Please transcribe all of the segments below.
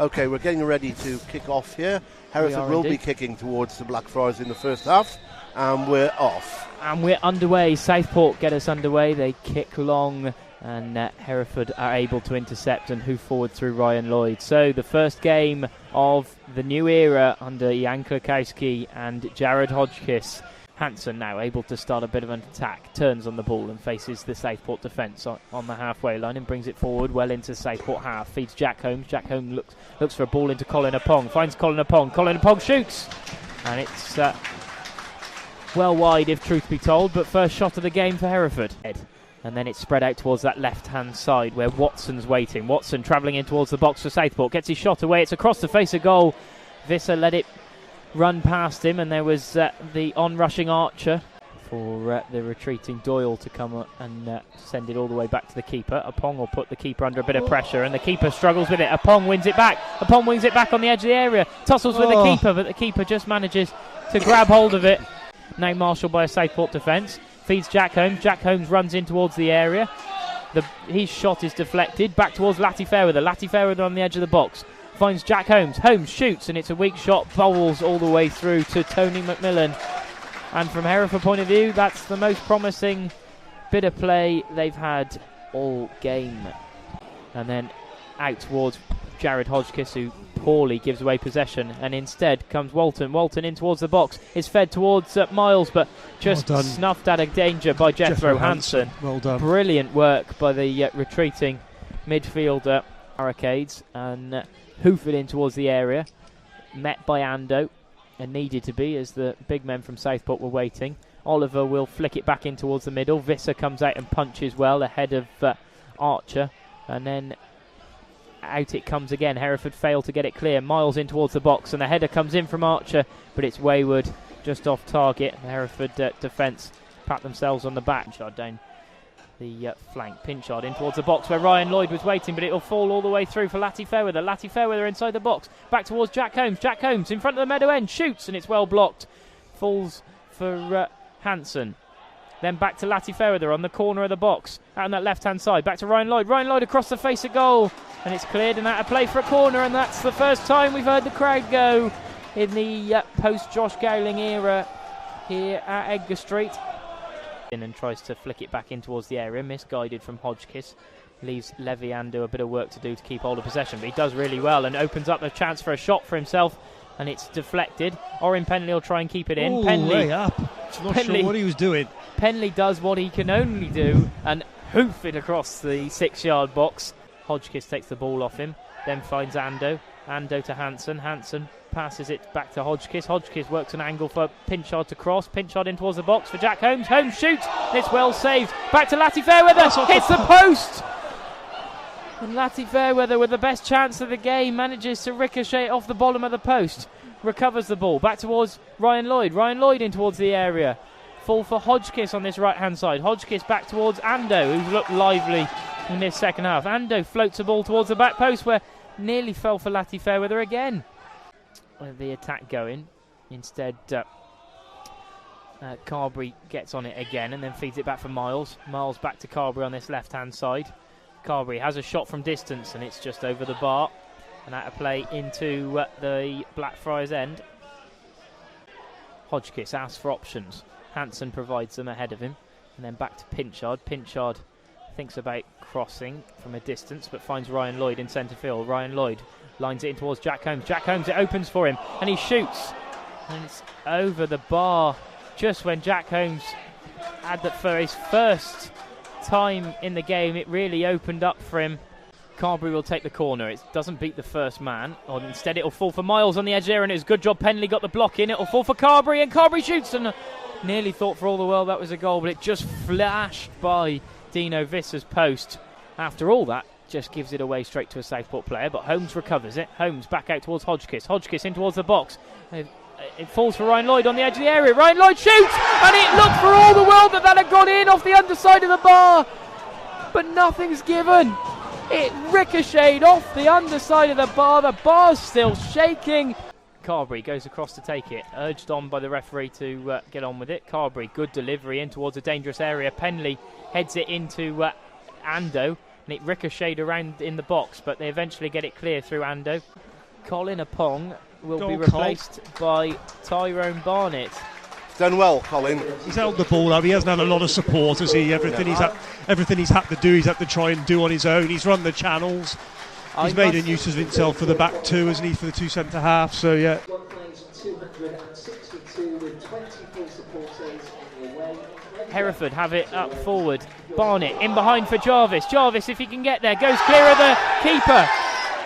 Okay, we're getting ready to kick off here. Hereford will be kicking towards the Blackfriars in the first half, and we're off. And we're underway. Southport get us underway. They kick long, and Hereford are able to intercept and hoof forward through Ryan Lloyd. So the first game of the new era under Jan Klukowski and Jared Hodgkiss. Hansen now able to start a bit of an attack, turns on the ball and faces the Southport defence on the halfway line and brings it forward well into Southport half. Feeds Jack Holmes. Jack Holmes looks for a ball into Colin Apong. Finds Colin Apong. Colin Apong shoots, and it's well wide if truth be told. But first shot of the game for Hereford. And then it's spread out towards that left-hand side where Watson's waiting. Watson travelling in towards the box for Southport. Gets his shot away. It's across the face of goal. Visser let it run past him, and there was the on-rushing Archer for the retreating Doyle to come and send it all the way back to the keeper. Apong will put the keeper under a bit of pressure, and the keeper struggles with it. Apong wins it back. Apong wins it back on the edge of the area. Tussles with the keeper, but the keeper just manages to grab hold of it. Now marshalled by a Southport defence. Feeds Jack Holmes. Jack Holmes runs in towards the area. His shot is deflected. Back towards Latty Fairweather. Latty Fairweather on the edge of the box. Finds Jack Holmes. Holmes shoots, and it's a weak shot. Bowls all the way through to Tony McMillan. And from Hereford point of view, that's the most promising bit of play they've had all game. And then out towards Jared Hodgkiss, who poorly gives away possession, and instead comes Walton. Walton in towards the box. Is fed towards Miles, but just snuffed out of danger by Jethro Hansen. Well done. Brilliant work by the retreating midfielder Barricades, and hoof it in towards the area. Met by Ando, and needed to be as the big men from Southport were waiting. Oliver will flick it back in towards the middle. Visser comes out and punches well ahead of Archer, and then out it comes again. Hereford fail to get it clear. Miles in towards the box, and the header comes in from Archer, but it's wayward, just off target. The Hereford defence pat themselves on the back. Down the flank. Pinchard in towards the box where Ryan Lloyd was waiting, but it'll fall all the way through for Latty Fairweather. Latty Fairweather inside the box. Back towards Jack Holmes. Jack Holmes in front of the Meadow end. Shoots, and it's well blocked. Falls for Hansen. Then back to Latty Fairweather on the corner of the box. Out on that left-hand side. Back to Ryan Lloyd. Ryan Lloyd across the face of goal. And it's cleared and out of play for a corner. And that's the first time we've heard the crowd go in the post-Josh Gowling era here at Edgar Street. And tries to flick it back in towards the area. Misguided from Hodgkiss. Leaves Levy Ando a bit of work to do to keep hold of possession. But he does really well and opens up a chance for a shot for himself. And it's deflected. Orin Penley will try and keep it in. Penley, way up. Not sure what he was doing. Penley does what he can only do and hoof it across the 6-yard box. Hodgkiss takes the ball off him. Then finds Ando. Ando to Hansen. Hansen passes it back to Hodgkiss. Hodgkiss works an angle for Pinchard to cross. Pinchard in towards the box for Jack Holmes. Holmes shoots. It's well saved. Back to Latty Fairweather. Hits the post. And Latty Fairweather, with the best chance of the game, manages to ricochet off the bottom of the post. Recovers the ball. Back towards Ryan Lloyd. Ryan Lloyd in towards the area. Full for Hodgkiss on this right-hand side. Hodgkiss back towards Ando, who's looked lively in this second half. Ando floats the ball towards the back post, where nearly fell for Latty Fairweather again. With the attack going, instead Carberry gets on it again and then feeds it back for Miles. Miles back to Carberry on this left-hand side. Carberry has a shot from distance and it's just over the bar and out of play into the Blackfriars end. Hodgkiss asks for options. Hansen provides them ahead of him, and then back to Pinchard. Pinchard thinks about crossing from a distance but finds Ryan Lloyd in centre field. Ryan Lloyd lines it in towards Jack Holmes. Jack Holmes, it opens for him and he shoots, and it's over the bar just when Jack Holmes had that for his first time in the game. It really opened up for him. Carberry will take the corner. It doesn't beat the first man, or instead it'll fall for Miles on the edge there, and it's a good job Penley got the block in. It'll fall for Carberry, and Carberry shoots, and nearly thought for all the world that was a goal, but it just flashed by Dino Visser's post. After all that, just gives it away straight to a Southport player, but Holmes recovers it. Holmes back out towards Hodgkiss. Hodgkiss in towards the box. It falls for Ryan Lloyd on the edge of the area. Ryan Lloyd shoots, and it looked for all the world that had gone in off the underside of the bar, but nothing's given. It ricocheted off the underside of the bar. The bar's still shaking. Carberry goes across to take it, urged on by the referee to get on with it. Carberry, good delivery in towards a dangerous area. Penley heads it into Ando. and it ricocheted around in the box, but they eventually get it clear through Ando. Colin Apong will be replaced by Tyrone Barnett. Done well, Colin. He's held the ball up. He hasn't had a lot of support, has he? Everything he's had to do, he's had to try and do on his own. He's run the channels. He's made a use of himself for the back two, hasn't he, for the 2 centre halves? So yeah. 262 with 24 supporters on the way. Hereford have it up forward. Barnett in behind for Jarvis. Jarvis, if he can get there, goes clear of the keeper.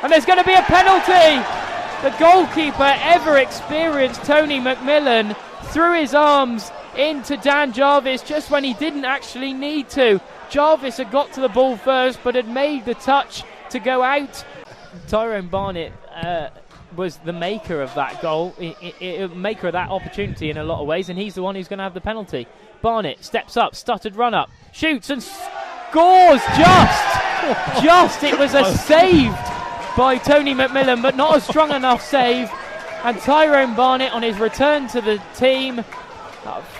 And there's going to be a penalty. The goalkeeper, ever experienced Tony McMillan, threw his arms into Dan Jarvis just when he didn't actually need to. Jarvis had got to the ball first, but had made the touch to go out. Tyrone Barnett was the maker of that goal, maker of that opportunity in a lot of ways, and he's the one who's going to have the penalty. Barnett steps up, stuttered run up, shoots and scores just. It was a saved by Tony McMillan, but not a strong enough save. And Tyrone Barnett, on his return to the team,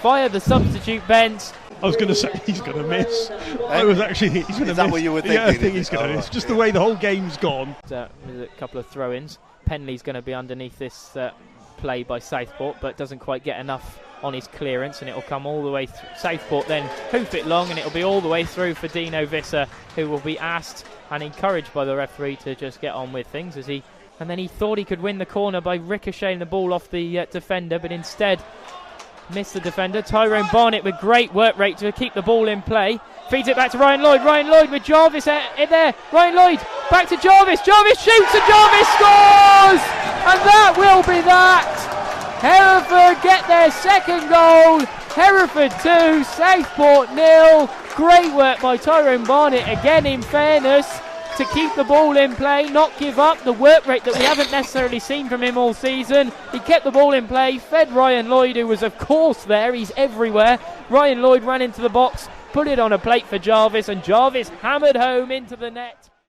fired the substitute bench. I was going to say he's going to miss. I was actually he's going to miss. Is that what you were thinking? Yeah, I think he's going to miss. Just the way the whole game's gone. There's a couple of throw-ins. Penley's going to be underneath this play by Southport, but doesn't quite get enough on his clearance, and it'll come all the way through. Southport then hoof it long, and it'll be all the way through for Dino Visser, who will be asked and encouraged by the referee to just get on with things. And then he thought he could win the corner by ricocheting the ball off the defender, but instead missed the defender. Tyrone Barnett with great work rate to keep the ball in play. Feeds it back to Ryan Lloyd. Ryan Lloyd with Jarvis in there. Ryan Lloyd back to Jarvis. Jarvis shoots and Jarvis scores! And that will be that. Hereford get their second goal. Hereford 2, Southport 0. Great work by Tyrone Barnett, again in fairness, to keep the ball in play, not give up. The work rate that we haven't necessarily seen from him all season. He kept the ball in play, fed Ryan Lloyd, who was of course there, he's everywhere. Ryan Lloyd ran into the box, put it on a plate for Jarvis, and Jarvis hammered home into the net.